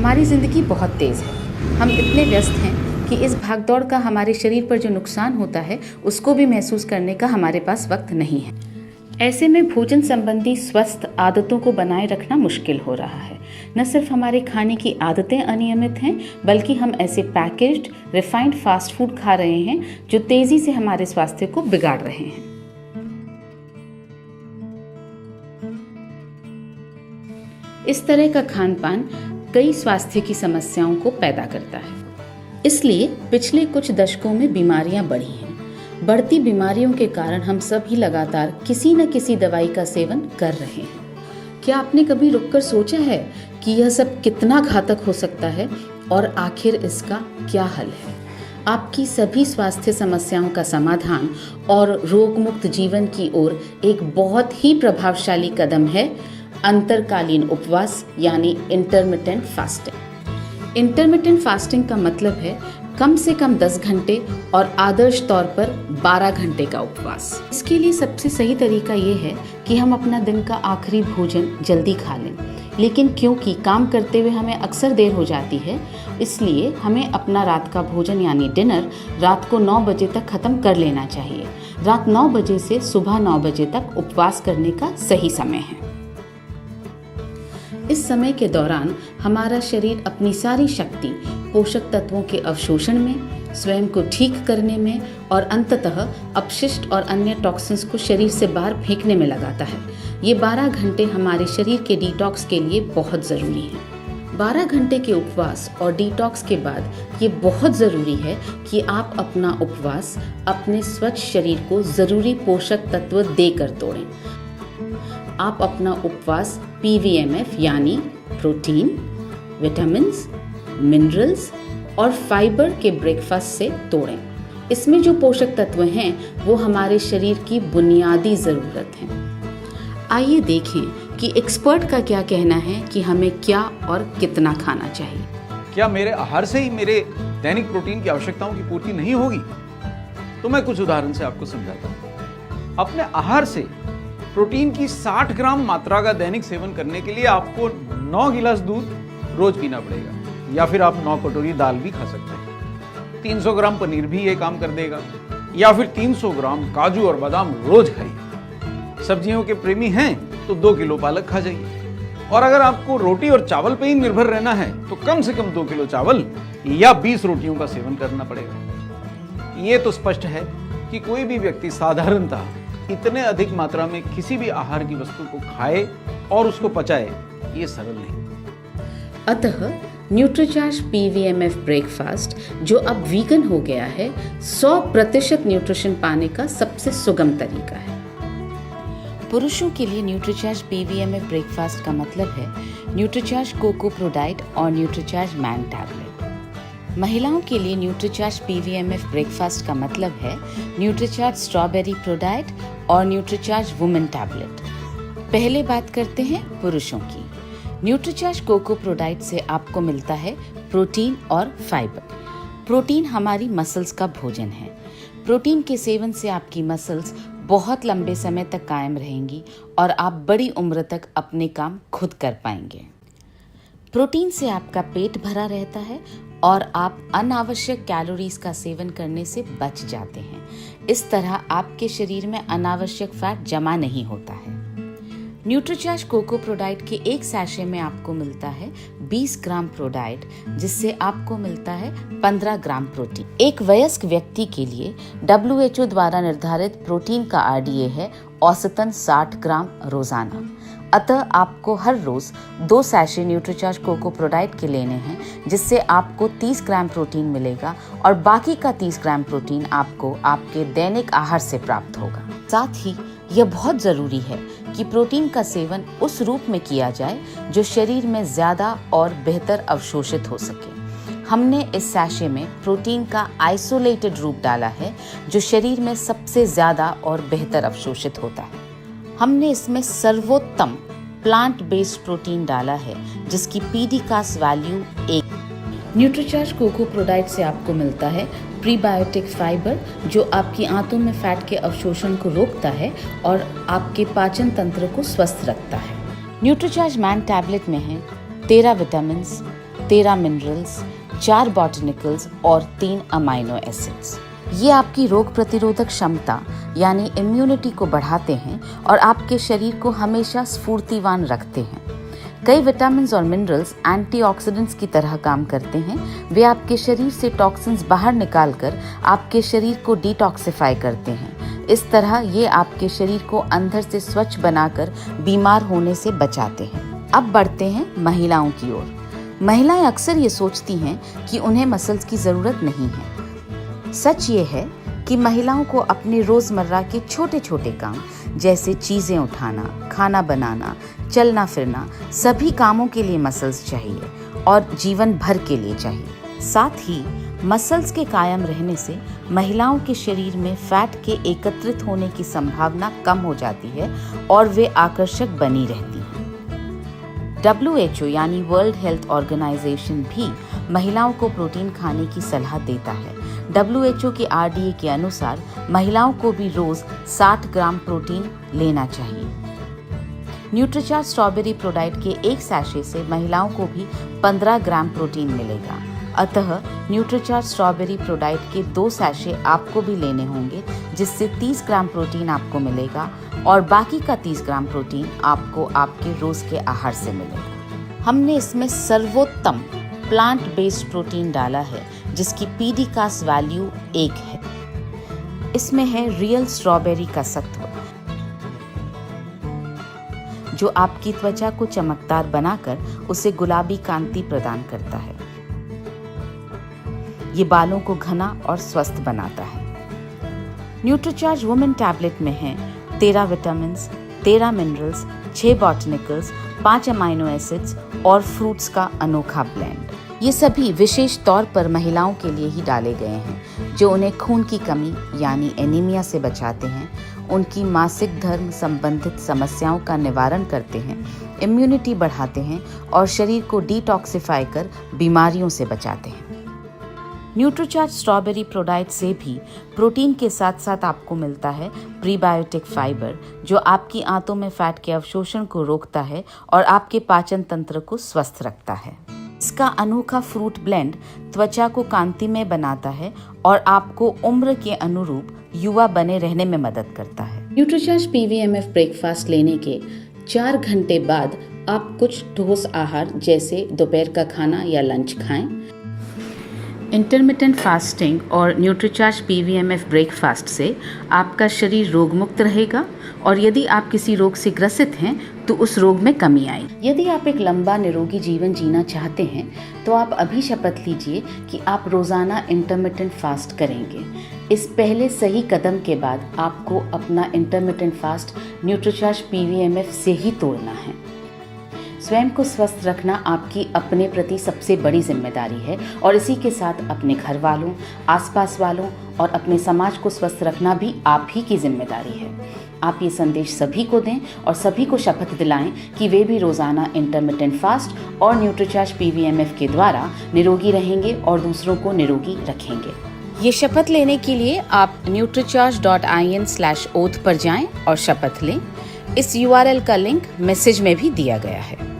हमारी ज़िंदगी बहुत तेज़ है। हम इतने व्यस्त हैं कि इस भागदौड़ का हमारे शरीर पर जो नुकसान होता है उसको भी महसूस करने का हमारे पास वक्त नहीं है। ऐसे में भोजन संबंधी स्वस्थ आदतों को बनाए रखना मुश्किल हो रहा है। न सिर्फ हमारे खाने की आदतें अनियमित हैं, बल्कि हम ऐसे पैकेज्ड रिफाइंड फास्ट फूड खा रहे हैं जो तेज़ी से हमारे स्वास्थ्य को बिगाड़ रहे हैं। इस तरह का खान पान कई स्वास्थ्य की समस्याओं को पैदा करता है। इसलिए पिछले कुछ दशकों में बीमारियां बढ़ी हैं। बढ़ती बीमारियों के कारण हम सभी लगातार किसी न किसी दवाई का सेवन कर रहे हैं। क्या आपने कभी रुककर सोचा है कि यह सब कितना घातक हो सकता है और आखिर इसका क्या हल है? आपकी सभी स्वास्थ्य समस्याओं का समाधान और रोग मुक्त जीवन की ओर एक बहुत ही प्रभावशाली कदम है अंतरकालीन उपवास यानी इंटरमिटेंट फास्टिंग। इंटरमिटेंट फास्टिंग का मतलब है कम से कम 10 घंटे और आदर्श तौर पर 12 घंटे का उपवास। इसके लिए सबसे सही तरीका ये है कि हम अपना दिन का आखिरी भोजन जल्दी खा लें, लेकिन क्योंकि काम करते हुए हमें अक्सर देर हो जाती है, इसलिए हमें अपना रात का भोजन यानी डिनर रात को 9 बजे तक ख़त्म कर लेना चाहिए। रात 9 बजे से सुबह 9 बजे तक उपवास करने का सही समय है। इस समय के दौरान हमारा शरीर अपनी सारी शक्ति पोषक तत्वों के अवशोषण में, स्वयं को ठीक करने में और अंततः अपशिष्ट और अन्य टॉक्सिन्स को शरीर से बाहर फेंकने में लगाता है। ये 12 घंटे हमारे शरीर के डिटॉक्स के लिए बहुत ज़रूरी हैं। 12 घंटे के उपवास और डिटॉक्स के बाद ये बहुत ज़रूरी है कि आप अपना उपवास अपने स्वच्छ शरीर को ज़रूरी पोषक तत्व देकर तोड़ें। आप अपना उपवास PVMF यानी प्रोटीन, विटामिन्स, मिनरल्स और फाइबर के ब्रेकफास्ट से तोड़ें। इसमें जो पोषक तत्व हैं वो हमारे शरीर की बुनियादी ज़रूरत हैं। आइए देखें कि एक्सपर्ट का क्या कहना है कि हमें क्या और कितना खाना चाहिए। क्या मेरे आहार से ही मेरे दैनिक प्रोटीन की आवश्यकताओं की पूर्ति नहीं होगी? तो मैं कुछ उदाहरण से आपको समझाता हूँ। अपने आहार से प्रोटीन की 60 ग्राम मात्रा का दैनिक सेवन करने के लिए आपको 9 गिलास दूध रोज पीना पड़ेगा, या फिर आप 9 कटोरी दाल भी खा सकते हैं। 300 ग्राम पनीर भी ये काम कर देगा, या फिर 300 ग्राम काजू और बादाम रोज खाइए। सब्जियों के प्रेमी हैं तो 2 किलो पालक खा जाइए। और अगर आपको रोटी और चावल पे ही निर्भर रहना है तो कम से कम 2 किलो चावल या 20 रोटियों का सेवन करना पड़ेगा। ये तो स्पष्ट है कि कोई भी व्यक्ति साधारणतः इतने अधिक मात्रा में किसी भी आहार की वस्तु को खाए और उसको पचाए, ये सरल नहीं। अतः न्यूट्रीचार्ज PVMF ब्रेकफास्ट, जो अब वीगन हो गया है, 100% न्यूट्रिशन पाने का सबसे सुगम तरीका है। पुरुषों के लिए न्यूट्रीचार्ज PVMF ब्रेकफास्ट का मतलब है न्यूट्रीचार्ज कोको प्रो डाइट और न्यूट्रीचार्ज मैन टैबलेट। महिलाओं के लिए न्यूट्रीचार्ज PVMF ब्रेकफास्ट का मतलब है न्यूट्रीचार्ज स्ट्रॉबेरी प्रो डाइट और न्यूट्रीचार्ज वुमेन टैबलेट। पहले बात करते हैं पुरुषों की। न्यूट्रीचार्ज कोको प्रो डाइट से आपको मिलता है प्रोटीन और फाइबर। प्रोटीन हमारी मसल्स का भोजन है। प्रोटीन के सेवन से आपकी मसल्स बहुत लंबे समय तक कायम रहेंगी और आप बड़ी उम्र तक अपने काम खुद कर पाएंगे। प्रोटीन से आपका पेट भरा रहता है और आप अनावश्यक कैलोरीज का सेवन करने से बच जाते हैं। इस तरह आपके शरीर में अनावश्यक फैट जमा नहीं होता है। न्यूट्रीचार्ज कोको प्रो डाइट के एक सैशे में आपको मिलता है 20 ग्राम प्रो डाइट, जिससे आपको मिलता है 15 ग्राम प्रोटीन। एक वयस्क व्यक्ति के लिए WHO द्वारा निर्धारित प्रोटीन का RDA है औसतन 60 ग्राम रोजाना। अतः आपको हर रोज 2 sachet Nutricharge cocoa pro diet के लेने हैं, जिससे आपको 30 ग्राम प्रोटीन मिलेगा और बाकी का 30 ग्राम प्रोटीन आपको आपके दैनिक आहार से प्राप्त होगा। साथ ही यह बहुत ज़रूरी है कि प्रोटीन का सेवन उस रूप में किया जाए जो शरीर में ज़्यादा और बेहतर अवशोषित हो सके। हमने इस सैशे में प्रोटीन का आइसोलेटेड रूप डाला है जो शरीर में सबसे ज़्यादा और बेहतर अवशोषित होता है। हमने इसमें सर्वोत्तम प्लांट बेस्ड प्रोटीन डाला है जिसकी PDCAS value 1। Nutricharge cocoa pro diet से आपको मिलता है प्रीबायोटिक फाइबर, जो आपकी आंतों में फैट के अवशोषण को रोकता है और आपके पाचन तंत्र को स्वस्थ रखता है। न्यूट्रीचार्ज मैन टैबलेट में है 13 विटामिन्स, 13 मिनरल्स, 4 बॉटनिकल्स और 3 अमाइनो एसिड्स। ये आपकी रोग प्रतिरोधक क्षमता यानी इम्यूनिटी को बढ़ाते हैं और आपके शरीर को हमेशा स्फूर्तिवान रखते हैं। कई विटामिन और मिनरल्स एंटीऑक्सीडेंट्स की तरह काम करते हैं। वे आपके शरीर से टॉक्सिन्स बाहर निकालकर आपके शरीर को डिटॉक्सिफाई करते हैं। इस तरह ये आपके शरीर को अंदर से स्वच्छ बनाकर बीमार होने से बचाते हैं। अब बढ़ते हैं महिलाओं की ओर। महिलाएं अक्सर ये सोचती हैं कि उन्हें मसल्स की ज़रूरत नहीं है। सच ये है कि महिलाओं को अपने रोज़मर्रा के छोटे छोटे काम जैसे चीज़ें उठाना, खाना बनाना, चलना फिरना, सभी कामों के लिए मसल्स चाहिए और जीवन भर के लिए चाहिए। साथ ही मसल्स के कायम रहने से महिलाओं के शरीर में फैट के एकत्रित होने की संभावना कम हो जाती है और वे आकर्षक बनी रहती हैं। WHO यानी वर्ल्ड हेल्थ ऑर्गेनाइजेशन भी महिलाओं को प्रोटीन खाने की सलाह देता है। WHO के RDA के अनुसार महिलाओं को भी रोज 60 ग्राम प्रोटीन लेना चाहिए। न्यूट्रीचार्ज स्ट्रॉबेरी प्रोडाइट के एक सैशे से महिलाओं को भी 15 ग्राम प्रोटीन मिलेगा। अतः न्यूट्रीचार्ज स्ट्रॉबेरी प्रोडाइट के 2 सैशे आपको भी लेने होंगे, जिससे 30 ग्राम प्रोटीन आपको मिलेगा और बाकी का 30 ग्राम प्रोटीन आपको आपके रोज के आहार से मिलेगा। हमने इसमें सर्वोत्तम प्लांट बेस्ड प्रोटीन डाला है जिसकी पीडीकास वैल्यू 1 है। इसमें है रियल स्ट्रॉबेरी का सत्व जो आपकी त्वचा को चमकदार बनाकर उसे गुलाबी कांति प्रदान करता है। ये बालों को घना और स्वस्थ बनाता है। न्यूट्रीचार्ज वुमेन टैबलेट में है 13 विटामिन, 13 मिनरल्स, 6 बॉटनिकल्स, 5 अमाइनो एसिड्स और फ्रूट्स का अनोखा ब्लेंड। ये सभी विशेष तौर पर महिलाओं के लिए ही डाले गए हैं जो उन्हें खून की कमी यानी एनीमिया से बचाते हैं, उनकी मासिक धर्म संबंधित समस्याओं का निवारण करते हैं, इम्यूनिटी बढ़ाते हैं और शरीर को डिटॉक्सिफाई कर बीमारियों से बचाते हैं। न्यूट्रीचार्ज स्ट्रॉबेरी प्रोडाइट से भी प्रोटीन के साथ साथ आपको मिलता है प्रीबायोटिक फाइबर जो आपकी आंतों में फैट के अवशोषण को रोकता है और आपके पाचन तंत्र को स्वस्थ रखता है। इसका अनोखा फ्रूट ब्लेंड त्वचा को कांतिमय बनाता है और आपको उम्र के अनुरूप युवा बने रहने में मदद करता है। न्यूट्रीचार्ज PVMF ब्रेकफास्ट लेने के 4 घंटे बाद आप कुछ ठोस आहार जैसे दोपहर का खाना या लंच खाएं। इंटरमिटेंट फास्टिंग और न्यूट्रीचार्ज PVMF ब्रेकफास्ट से आपका शरीर रोगमुक्त रहेगा और यदि आप किसी रोग से ग्रसित हैं तो उस रोग में कमी आएगी। यदि आप एक लंबा निरोगी जीवन जीना चाहते हैं तो आप अभी शपथ लीजिए कि आप रोज़ाना इंटरमिटेंट फास्ट करेंगे। इस पहले सही कदम के बाद आपको अपना इंटरमिटेंट फास्ट न्यूट्रीचार्ज PVMF से ही तोड़ना है। स्वयं को स्वस्थ रखना आपकी अपने प्रति सबसे बड़ी जिम्मेदारी है और इसी के साथ अपने घर वालों, आसपास वालों और अपने समाज को स्वस्थ रखना भी आप ही की जिम्मेदारी है। आप ये संदेश सभी को दें और सभी को शपथ दिलाएं कि वे भी रोज़ाना इंटरमिटेंट फास्ट और न्यूट्रीचार्ज PVMF के द्वारा निरोगी रहेंगे और दूसरों को निरोगी रखेंगे। ये शपथ लेने के लिए आप nutricharge.in/oath पर जाएं और शपथ लें। इस URL का लिंक मैसेज में भी दिया गया है।